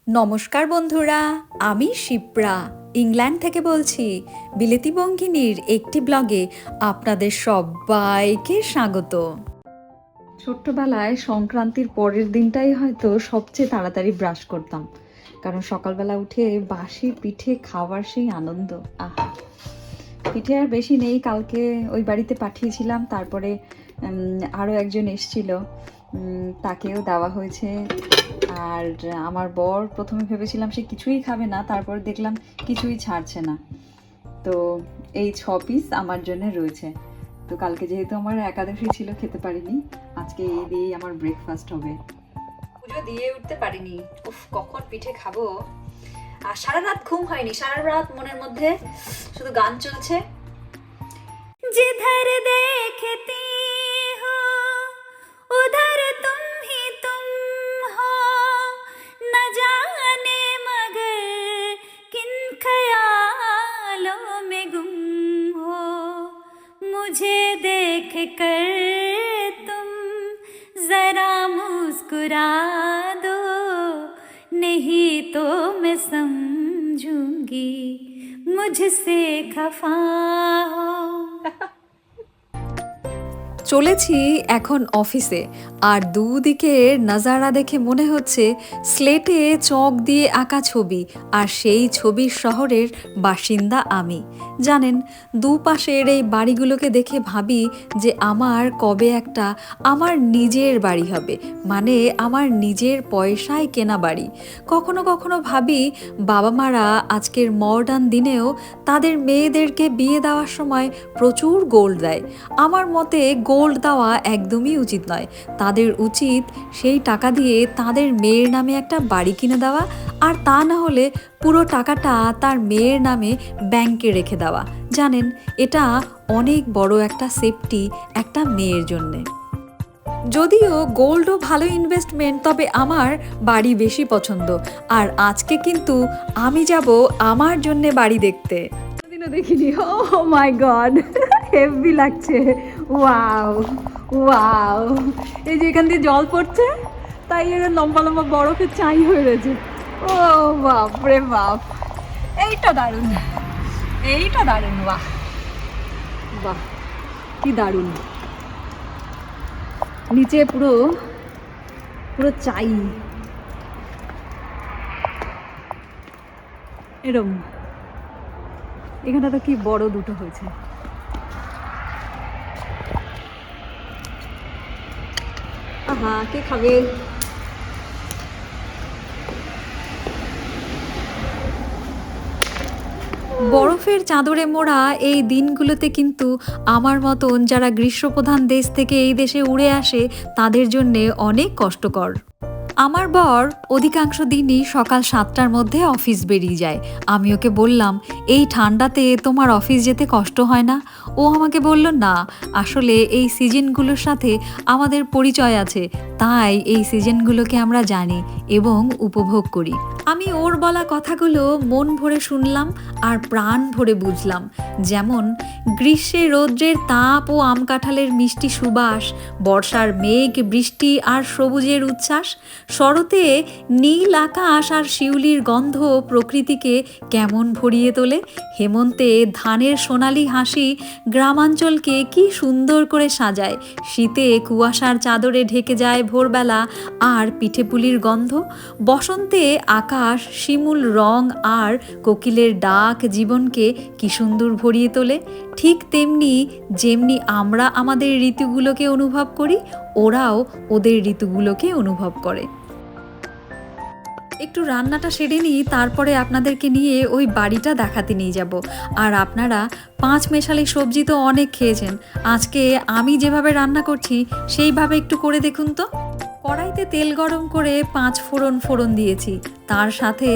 নমস্কার বন্ধুরা, আমি শিপ্রা ইংল্যান্ড থেকে বলছি। বিলেতি বঙ্গিনীর একটি ব্লগে আপনাদের সবাইকে স্বাগত। ছোট্টবেলায় সংক্রান্তির পরের দিনটাই হয়তো সবচেয়ে তাড়াতাড়ি ব্রাশ করতাম, কারণ সকালবেলা উঠে বাসি পিঠে খাওয়ার সেই আনন্দ। আহা, পিঠে আর বেশি নেই, কালকে ওই বাড়িতে পাঠিয়েছিলাম, তারপরে আরও একজন এসছিল, তাকেও দেওয়া হয়েছে। আর আমার বর প্রথমে ভেবেছিলাম সে কিছুই খাবে না, তারপর দেখলাম কিছুই ছাড়ছে না, তো এই 6 পিস আমার জন্য রয়েছে। তো কালকে যেহেতু আমার একাদশী ছিল, খেতে পারিনি, আজকে এই দিয়েই আমার ব্রেকফাস্ট হবে। পুজো দিয়ে উঠতে পারিনি, উফ কখন পিঠে খাবো। আর সারা রাত ঘুম হয়নি, সারা রাত মনের মধ্যে শুধু গান চলছে। जिधर देखती हो उधर तुम ही तुम हो, न जाने मगर किन ख्यालों में गुम हो, मुझे देख कर तुम जरा मुस्कुरा दो, नहीं तो मैं समझूंगी मुझसे खफा हो। চলেছি এখন অফিসে, আর দুদিকের নাজারা দেখে মনে হচ্ছে স্লেটে চক দিয়ে আঁকা ছবি, আর সেই ছবির শহরের বাসিন্দা আমি। জানেন, দুপাশের এই বাড়িগুলোকে দেখে ভাবি যে আমার কবে একটা আমার নিজের বাড়ি হবে, মানে আমার নিজের পয়সায় কেনা বাড়ি। কখনো কখনো ভাবি বাবা মারা আজকের মডার্ন দিনেও তাদের মেয়েদেরকে বিয়ে দেওয়ার সময় প্রচুর গোল্ড দেয়। আমার মতে গোল্ড দেওয়া একদমই উচিত নয়, তাদের উচিত সেই টাকা দিয়ে তাদের মেয়ের নামে একটা বাড়ি কিনে দেওয়া, আর তা না হলে পুরো টাকাটা তার মেয়ের নামে ব্যাংকে রেখে দেওয়া। জানেন, এটা অনেক বড় একটা সেফটি একটা মেয়ের জন্যে। যদিও গোল্ডও ভালো ইনভেস্টমেন্ট, তবে আমার বাড়ি বেশি পছন্দ। আর আজকে কিন্তু আমি যাব আমার জন্যে বাড়ি দেখতে। কোনোদিনও দেখিনি। ও মাই গড, হেভি লাগছে। ওয়াও ওয়াও, এই যে এখান দিয়ে জল পড়ছে, তাই এর লম্বা লম্বা বরফের চাই হয়ে রয়েছে। ও বাপ রে বাপ, এইটা দারুণ, এইটা দারুণ। বাহ বাহ, কি দারুণ। নিচে পুরো পুরো চাই এরম। এখানটা তো কি বড় দুটো হয়েছে। আহা, কে খাবে? বরফের চাদরে মোড়া এই দিনগুলোতে কিন্তু আমার মতন যারা গ্রীষ্মপ্রধান দেশ থেকে এই দেশে উড়ে আসে তাদের জন্যে অনেক কষ্টকর। আমার বর অধিকাংশ দিনই সকাল 7টার মধ্যে অফিস বেরিয়ে যায়। আমি ওকে বললাম, এই ঠান্ডাতে তোমার অফিস যেতে কষ্ট হয় না? ও আমাকে বলল, না, আসলে এই সিজনগুলোর সাথে আমাদের পরিচয় আছে, তাই এই সিজনগুলোকে আমরা জানি এবং উপভোগ করি। আমি ওর বলা কথাগুলো মন ভরে শুনলাম আর প্রাণ ভরে বুঝলাম। যেমন গ্রীষ্মে রৌদ্রের তাপ ও আম কাঁঠালের মিষ্টি সুবাস, বর্ষার মেঘ বৃষ্টি আর সবুজের উচ্ছ্বাস, শরতে নীল আকাশ আর শিউলির গন্ধ প্রকৃতিকে কেমন ভরিয়ে তোলে, হেমন্তে ধানের সোনালি হাসি গ্রামাঞ্চলকে কি সুন্দর করে সাজায়, শীতে কুয়াশার চাদরে ঢেকে যায় ভোরবেলা আর পিঠেপুলির গন্ধ, বসন্তে আকাশ শিমুল রং আর কোকিলের ডাক জীবনকে কি সুন্দর ভরিয়ে তোলে। ঠিক তেমনি যেমনি আমরা আমাদের ঋতুগুলোকে অনুভব করি, ওরাও ওদের ঋতুগুলোকে অনুভব করে। একটু রান্নাটা সেরে নিই, তারপরে আপনাদেরকে নিয়ে ওই বাড়িটা দেখাতে নিয়ে যাব। আর আপনারা 5 মেশালি সবজি তো অনেক খেয়েছেন, আজকে আমি যেভাবে রান্না করছি সেইভাবে একটু করে দেখুন তো। কড়াইতে তেল গরম করে 5 ফোড়ন দিয়েছি, তার সাথে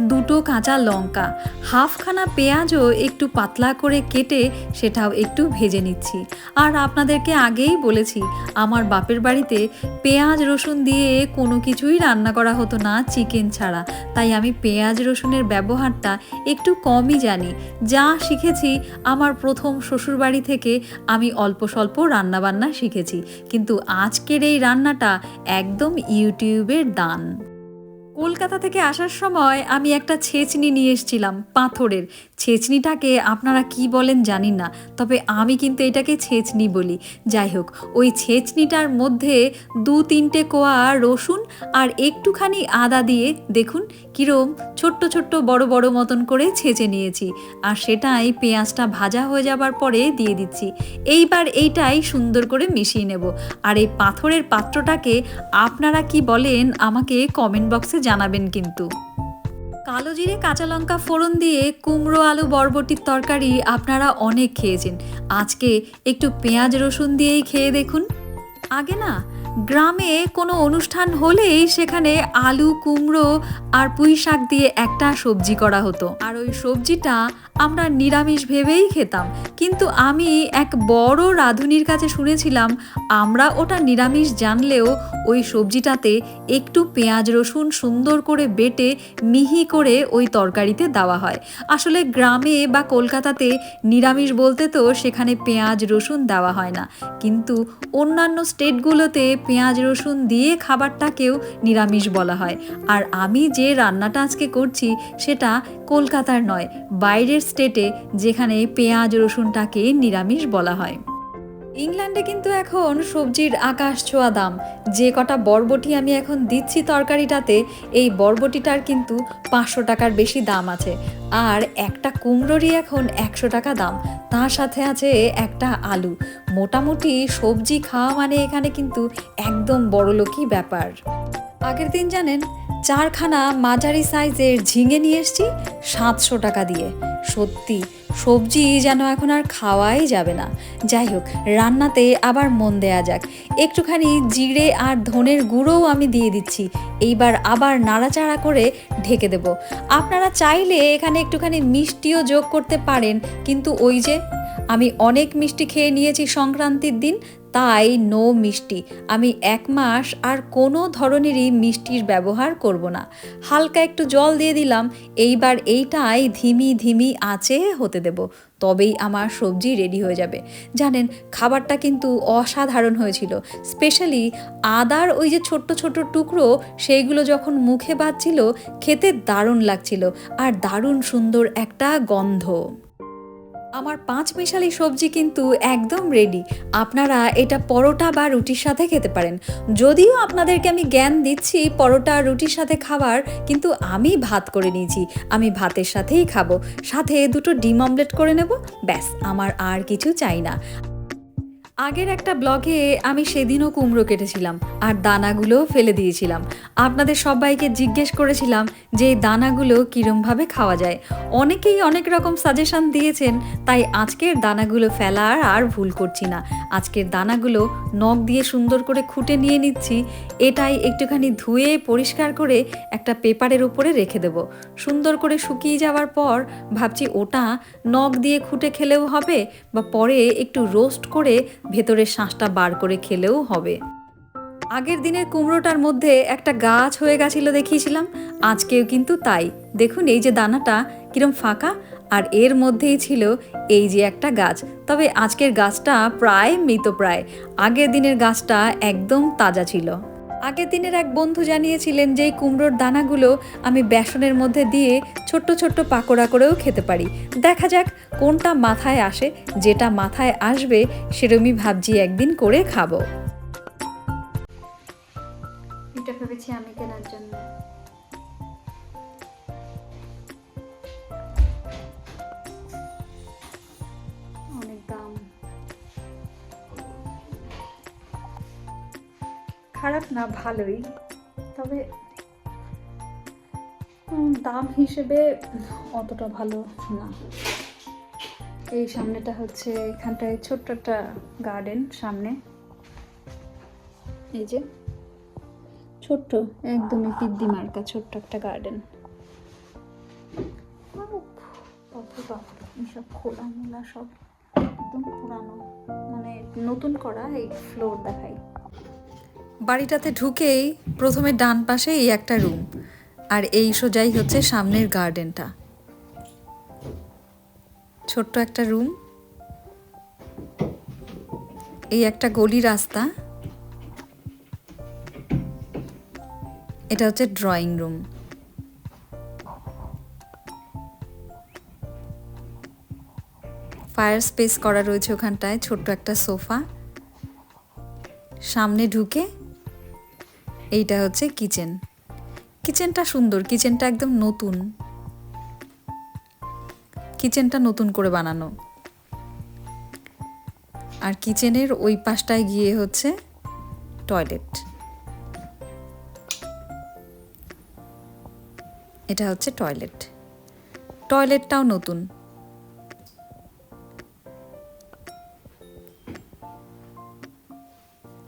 2টো কাঁচা লঙ্কা, হাফখানা পেঁয়াজও একটু পাতলা করে কেটে সেটাও একটু ভেজে নিচ্ছি। আর আপনাদেরকে আগেই বলেছি, আমার বাপের বাড়িতে পেঁয়াজ রসুন দিয়ে কোনো কিছুই রান্না করা হতো না চিকেন ছাড়া, তাই আমি পেঁয়াজ রসুনের ব্যবহারটা একটু কমই জানি। যা শিখেছি আমার প্রথম শ্বশুরবাড়ি থেকে আমি অল্প স্বল্প রান্নাবান্না শিখেছি, কিন্তু আজকের এই রান্নাটা একদম ইউটিউবের দান। কলকাতা থেকে আসার সময় আমি একটা ছেঁচনি নিয়ে এসেছিলাম পাথরের। ছেঁচনিটাকে আপনারা কি বলেন জানি না, তবে আমি কিন্তু এটাকে ছেঁচনি বলি। যাই হোক, ওই ছেঁচনিটার মধ্যে ২-৩টে কোয়া রসুন আর একটুখানি আদা দিয়ে দেখুন কিরম ছোট্ট ছোট্ট বড় বড় মতন করে ছেঁচে নিয়েছি, আর সেটাই পেঁয়াজটা ভাজা হয়ে যাবার পরে দিয়ে দিচ্ছি। এইবার এইটাই সুন্দর করে মিশিয়ে নেব। আর এই পাথরের পাত্রটাকে আপনারা কি বলেন আমাকে কমেন্ট বক্সে জানাবেন কিন্তু। কালো জিরে কাঁচা লঙ্কা ফোড়ন দিয়ে কুমড়ো আলু বরবটির তরকারি আপনারা অনেক খেয়েছেন, আজকে একটু পেঁয়াজ রসুন দিয়েই খেয়ে দেখুন। আগে না গ্রামে কোনো অনুষ্ঠান হলেই সেখানে আলু কুমড়ো আর পুঁই শাক দিয়ে একটা সবজি করা হতো, আর ওই সবজিটা আমরা নিরামিষ ভেবেই খেতাম। কিন্তু আমি এক বড় রাঁধুনির কাছে শুনেছিলাম আমরা ওটা নিরামিষ জানলেও ওই সবজিটাতে একটু পেঁয়াজ রসুন সুন্দর করে বেটে মিহি করে ওই তরকারিতে দেওয়া হয়। আসলে গ্রামে বা কলকাতাতে নিরামিষ বলতে তো সেখানে পেঁয়াজ রসুন দেওয়া হয় না, কিন্তু অন্যান্য স্টেটগুলোতে পেঁয়াজ রসুন দিয়ে খাবারটাকেও নিরামিষ বলা হয়। আর আমি যে রান্নাটা আজকে করছি সেটা কলকাতার নয়, বাইরের স্টেটে, যেখানে পেঁয়াজ রসুনটাকে নিরামিষ বলা হয়। ইংল্যান্ডে কিন্তু এখন সবজির আকাশ ছোঁয়া দাম। যে কটা বরবটি আমি এখন দিচ্ছি তরকারিটাতে, এই বরবটিটার কিন্তু ৫০০ টাকার বেশি দাম আছে। আর একটা কুমড়োরই এখন ১০০ টাকা দাম, তার সাথে আছে একটা আলু। মোটামুটি সবজি খাওয়া মানে এখানে কিন্তু একদম বড়লোকই ব্যাপার। আগের দিন জানেন ৪খানা মাঝারি সাইজের ঝিঙে নিয়ে এসেছি ৭০০ টাকা দিয়ে। সত্যি সবজি যেন এখন আর খাওয়াই যাবে না। যাই হোক, রান্নাতে আবার মন দেয়া যাক। একটুখানি জিরে আর ধনের গুঁড়োও আমি দিয়ে দিচ্ছি। এইবার আবার নাড়াচাড়া করে ঢেকে দেব। আপনারা চাইলে এখানে একটুখানি মিষ্টিও যোগ করতে পারেন, কিন্তু ওই যে আমি অনেক মিষ্টি খেয়ে নিয়েছি সংক্রান্তির দিন, তাই নো মিষ্টি। আমি ১ মাস আর কোনো ধরনেরই মিষ্টির ব্যবহার করব না। হালকা একটু জল দিয়ে দিলাম। এইবার এইটাই ধিমি ধিমি আঁচে হতে দেব, তবেই আমার সবজি রেডি হয়ে যাবে। জানেন, খাবারটা কিন্তু অসাধারণ হয়েছিল। স্পেশালি আদার ওই যে ছোট্ট ছোট্ট টুকরো, সেইগুলো যখন মুখে বাজছিল খেতে দারুণ লাগছিল, আর দারুণ সুন্দর একটা গন্ধ। আমার ৫ মেশালি সবজি কিন্তু একদম রেডি। আপনারা এটা পরোটা বা রুটির সাথে খেতে পারেন। যদিও আপনাদেরকে আমি জ্ঞান দিচ্ছি পরোটা রুটির সাথে খাবার, কিন্তু আমি ভাত করে নিয়েছি, আমি ভাতের সাথেই খাবো। সাথে ২টো ডিম অমলেট করে নেব, ব্যাস, আমার আর কিছু চাই না। আগের একটা ব্লগে আমি সেদিনও কুমড়ো কেটেছিলাম আর দানাগুলো ফেলে দিয়েছিলাম। আপনাদের সবাইকে জিজ্ঞেস করেছিলাম যে এই দানাগুলো কীরমভাবে খাওয়া যায়। অনেকেই অনেক রকম সাজেশন দিয়েছেন, তাই আজকের দানাগুলো ফেলার আর ভুল করছি না। আজকের দানাগুলো নখ দিয়ে সুন্দর করে খুঁটে নিয়ে নিচ্ছি। এটাই একটুখানি ধুয়ে পরিষ্কার করে একটা পেপারের উপরে রেখে দেব। সুন্দর করে শুকিয়ে যাওয়ার পর ভাবছি ওটা নখ দিয়ে খুঁটে খেলেও হবে, বা পরে একটু রোস্ট করে ভেতরের শাঁসটা বার করে খেলেও হবে। আগের দিনের কুমড়োটার মধ্যে একটা গাছ হয়ে গেছিল দেখিয়েছিলাম, আজকেও কিন্তু তাই। দেখুন এই যে দানাটা কিরম ফাঁকা, আর এর মধ্যেই ছিল এই যে একটা গাছ। তবে আজকের গাছটা প্রায় মৃতপ্রায়, আগের দিনের গাছটা একদম তাজা ছিল। আগের দিনের এক বন্ধু জানিয়েছিলেন যে এই কুমড়োর দানাগুলো আমি বেসনের মধ্যে দিয়ে ছোট্ট ছোট্ট পাকোড়া করেও খেতে পারি। দেখা যাক কোনটা মাথায় আসে। যেটা মাথায় আসবে সেরমই ভাবছি একদিন করে খাবো। এটা ভেবেছি আমি কেনার জন্য। অনেক দাম। খারাপ না, ভালোই, তবে দাম হিসেবে অতটা ভালো না। এই সামনেটা হচ্ছে, এখানটায় ছোট্ট একটা গার্ডেন সামনে, এই যে ছোট্ট একদমই পিদ্দি মার্কা ছোট্ট একটা গার্ডেন। অথবা এইসব খোলা মোলা সব একদম পুরানো, মানে নতুন করা এই ফ্লোর দেখাই। বাড়িটাতে ঢুকেই প্রথমে ডান পাশে এই একটা রুম, আর এই সোজাই হচ্ছে সামনের গার্ডেনটা। ছোট্ট একটা রুম, এই একটা গলি রাস্তা, এটা হচ্ছে ড্রয়িং রুম। ফায়ার স্পেস করা রয়েছে ওখানটায়, ছোট্ট একটা সোফা। সামনে ঢুকে এইটা হচ্ছে কিচেন। কিচেনটা সুন্দর, কিচেনটা একদম নতুন, কিচেনটা নতুন করে বানানো। আর কিচেনের ওই পাশটায় গিয়ে হচ্ছে টয়লেট। এটা হচ্ছে টয়লেট, টয়লেটটাও নতুন।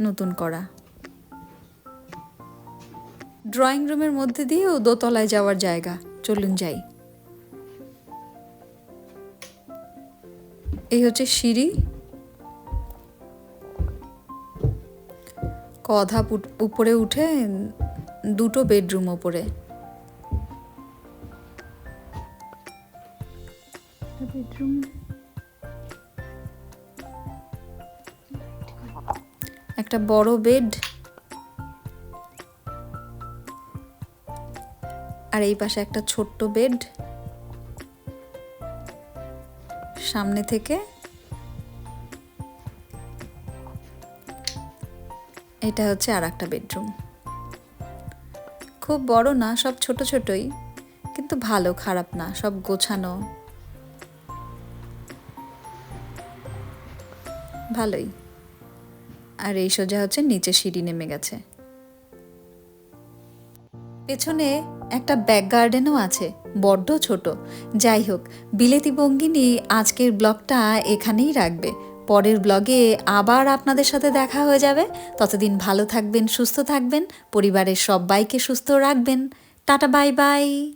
নতুন করা। ড্রয়িং রুমের মধ্যে দিয়েও দোতলায় যাওয়ার জায়গা, চলুন যাই। এই হচ্ছে সিঁড়ি, কধাপ উপরে উঠে দুটো বেডরুম ওপরে। একটা বড় বেড, আর এই পাশে একটা ছোট্ট বেড। সামনে থেকে এটা হচ্ছে আর একটা বেডরুম। খুব বড় না, সব ছোট ছোটই, কিন্তু ভালো, খারাপ না, সব গোছানো, ভালোই। আর এই সোজা হচ্ছে নিচে সিঁড়ি নেমে গেছে। পেছনে একটা ব্যাক গার্ডেনও আছে, বড্ড ছোট। যাই হোক, বিলেতি বঙ্গিনী আজকের ব্লগটা এখানেই রাখবে। পরের ব্লগে আবার আপনাদের সাথে দেখা হয়ে যাবে। ততদিন ভালো থাকবেন, সুস্থ থাকবেন, পরিবারের সবাইকে সুস্থ রাখবেন। Tata, bye bye.